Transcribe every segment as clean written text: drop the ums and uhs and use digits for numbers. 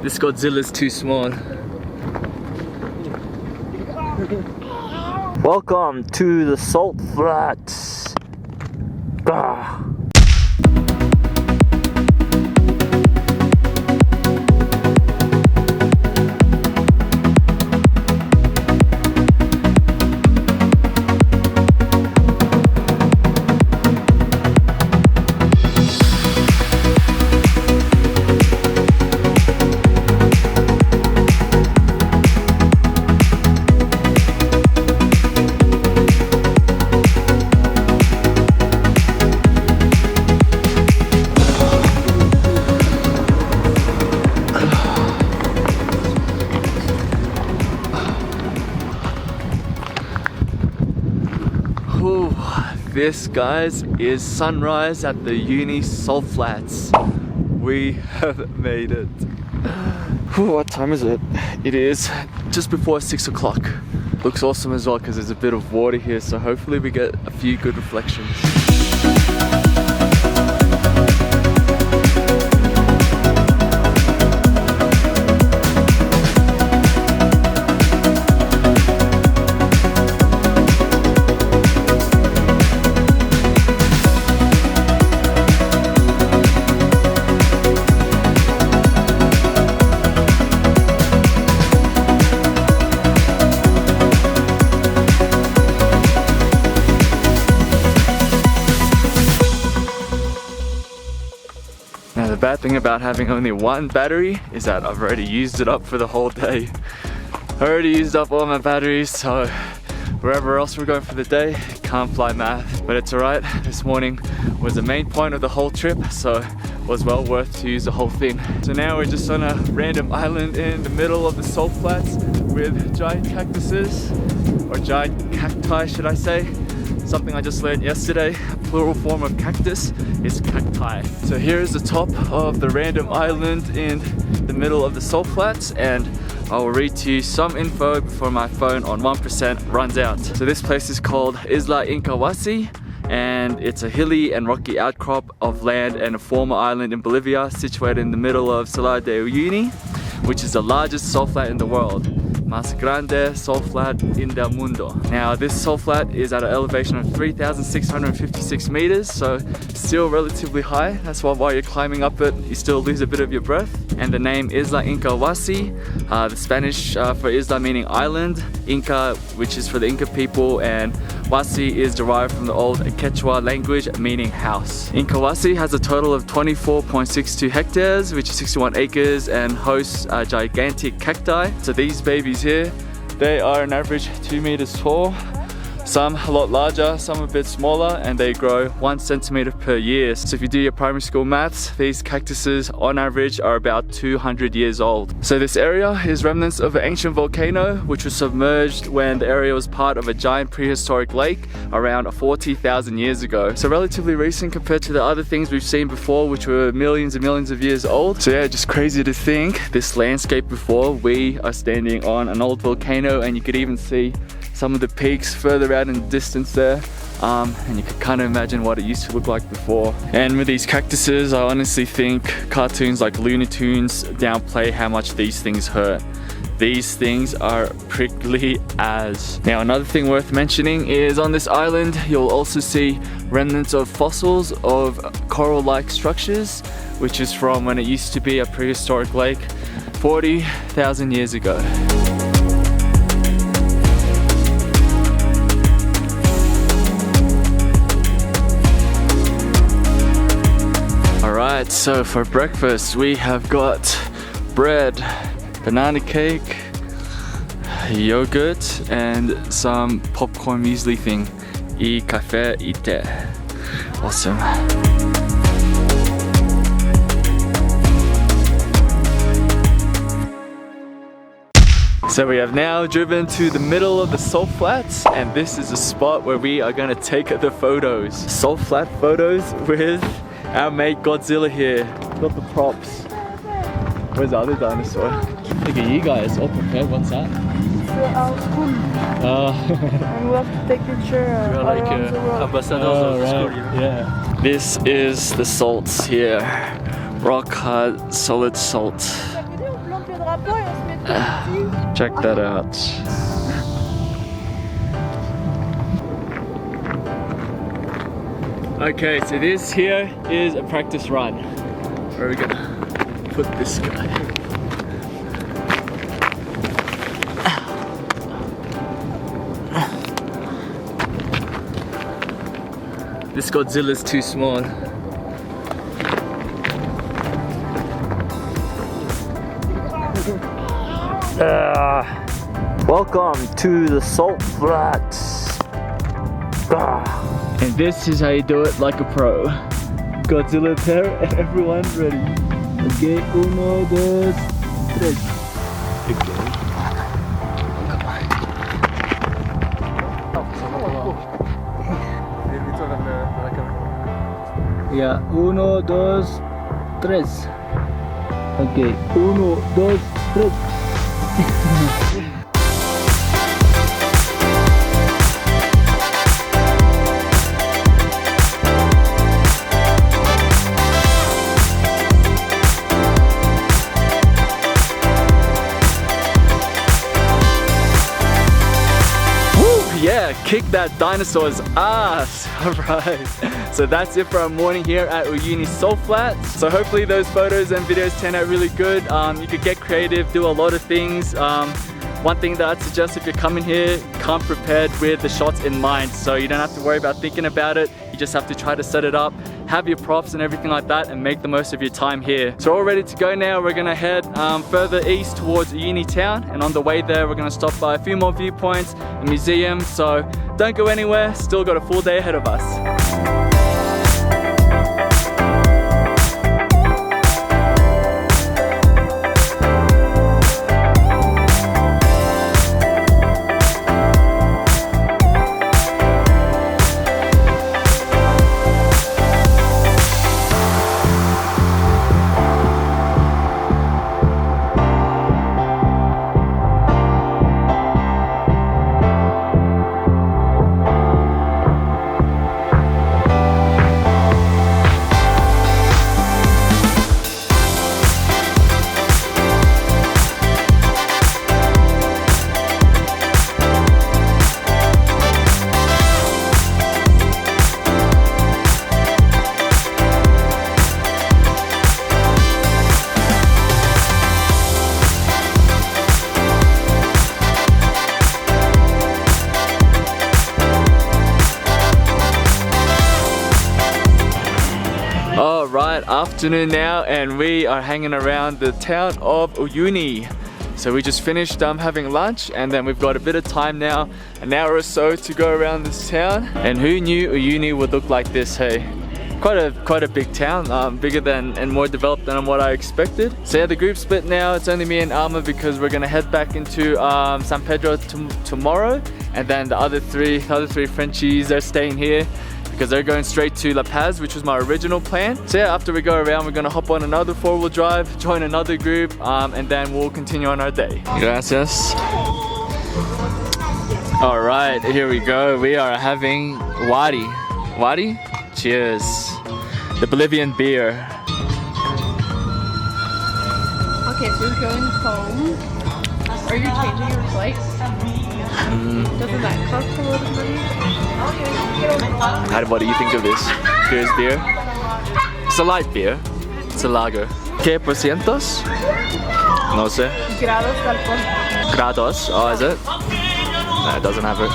This Godzilla's too small. Welcome to the salt flats. Ah. This, guys, is sunrise at the Uyuni salt flats. We have made it. What time is it? It is just before 6 o'clock. Looks awesome as well because there's a bit of water here, so hopefully we get a few good reflections. The bad thing about having only one battery is that I've already used it up for the whole day. I already used up all my batteries, so wherever else we're going for the day, can't fly math. But it's alright, this morning was the main point of the whole trip, so it was well worth to use the whole thing. So now we're just on a random island in the middle of the salt flats with giant cactuses, or giant cacti should I say. Something I just learned yesterday, a plural form of cactus is cacti. So here's the top of the random island in the middle of the salt flats, and I will read to you some info before my phone on 1% runs out. So this place is called Isla Incahuasi, and it's a hilly and rocky outcrop of land and a former island in Bolivia situated in the middle of Salar de Uyuni, which is the largest salt flat in the world. Más grande salt flat in del mundo. Now this salt flat is at an elevation of 3,656 meters, so still relatively high. That's why while you're climbing up it, you still lose a bit of your breath. And the name Isla Incahuasi, the Spanish for Isla meaning island, Inca which is for the Inca people, and Huasi is derived from the old Quechua language meaning house. Incahuasi has a total of 24.62 hectares, which is 61 acres, and hosts gigantic cacti. So these babies here, they are an average 2 meters tall. Some a lot larger, some a bit smaller, and they grow 1 centimeter per year. So if you do your primary school maths, these cactuses on average are about 200 years old. So this area is remnants of an ancient volcano which was submerged when the area was part of a giant prehistoric lake around 40,000 years ago. So relatively recent compared to the other things we've seen before, which were millions and millions of years old. So yeah, just crazy to think this landscape before we are standing on an old volcano, and you could even see some of the peaks further out in the distance there, and you can kind of imagine what it used to look like before. And with these cactuses, I honestly think cartoons like Looney Tunes downplay how much these things hurt. These things are prickly as. Now another thing worth mentioning is on this island you'll also see remnants of fossils of coral-like structures, which is from when it used to be a prehistoric lake 40,000 years ago. Alright, so for breakfast we have got bread, banana cake, yogurt, and some popcorn muesli thing. Y café y té. Awesome. So we have now driven to the middle of the salt flats, and this is a spot where we are gonna take the photos. Salt flat photos with our mate Godzilla here. Got the props. Where's the other dinosaur? Look at you guys, all prepared. What's that? And we have to take picture around the world. Ambassadors of the school. Yeah. This is the salts here. Rock hard, solid salt. le drapeau et on se met tout. Check that out. Okay, so this here is a practice run where we're gonna put this guy. This Godzilla is too small. Welcome to the salt flats. And this is how you do it like a pro. Godzilla there and everyone ready. Okay, 1, 2, 3. Okay. Yeah, 1, 2, 3. Okay, 1, 2, 3. Yeah, kick that dinosaur's ass. Alright, so that's it for our morning here at Uyuni Salt Flats. So hopefully those photos and videos turn out really good. You could get creative, do a lot of things. One thing that I'd suggest if you're coming here, come prepared with the shots in mind. So you don't have to worry about thinking about it. You just have to try to set it up, have your props and everything like that, and make the most of your time here. So we're all ready to go now. We're gonna head further east towards Uyuni town, and on the way there we're gonna stop by a few more viewpoints and museums. So don't go anywhere, still got a full day ahead of us. Alright, afternoon now, and we are hanging around the town of Uyuni. So we just finished having lunch, and then we've got a bit of time now, an hour or so to go around this town. And who knew Uyuni would look like this, hey? Quite a big town, bigger than and more developed than what I expected. So yeah, the group's split now. It's only me and Alma because we're gonna head back into San Pedro tomorrow, and then the other three Frenchies are staying here because they're going straight to La Paz, which was my original plan. So yeah, after we go around, we're gonna hop on another 4-wheel drive, join another group, and then we'll continue on our day. Gracias. All right, here we go. We are having Wadi. Wadi? Cheers. The Bolivian beer. Okay, so we're going home. Are you changing your flight? Doesn't that cost a lot of money? What do you think of this? Curious beer? It's a light beer. It's a lager. ¿Qué por cientos? No sé. Grados de alcohol. Grados? Oh, is it? No, it doesn't have it.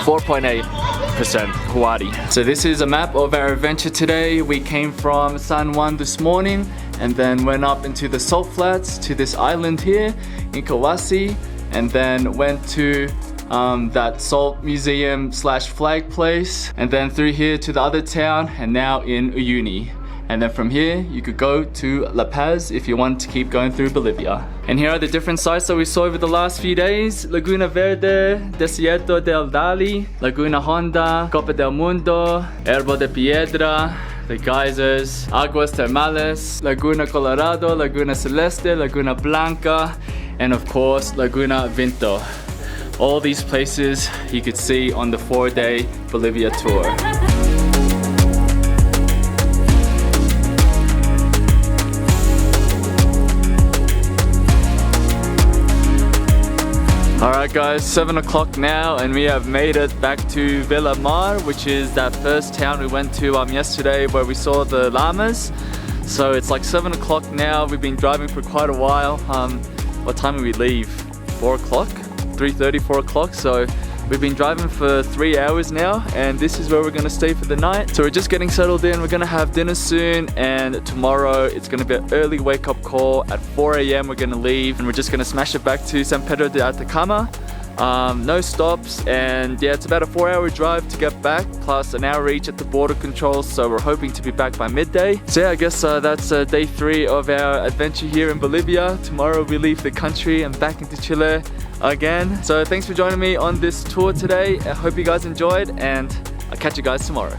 4.8% Huari. So this is a map of our adventure today. We came from San Juan this morning and then went up into the salt flats to this island here, Incahuasi, and then went to that salt museum slash flag place, and then through here to the other town, and now in Uyuni. And then from here, you could go to La Paz if you want to keep going through Bolivia. And here are the different sites that we saw over the last few days. Laguna Verde, Desierto del Dali, Laguna Honda, Copa del Mundo, Herbo de Piedra, the geysers, Aguas Termales, Laguna Colorado, Laguna Celeste, Laguna Blanca, and of course, Laguna Vinto. All these places you could see on the 4-day Bolivia tour. Alright guys, 7 o'clock now and we have made it back to Villa Mar, which is that first town we went to yesterday where we saw the llamas. So it's like 7 o'clock now. We've been driving for quite a while. What time did we leave? 4 o'clock? 3:30, 4 o'clock. So we've been driving for 3 hours now and this is where we're gonna stay for the night. So we're just getting settled in. We're gonna have dinner soon and tomorrow it's gonna be an early wake up call. At 4 a.m. we're gonna leave and we're just gonna smash it back to San Pedro de Atacama. No stops, and yeah, it's about a 4-hour drive to get back, plus an hour each at the border controls, so we're hoping to be back by midday. So yeah, I guess that's day 3 of our adventure here in Bolivia. Tomorrow we leave the country and back into Chile again. So thanks for joining me on this tour today. I hope you guys enjoyed and I'll catch you guys tomorrow.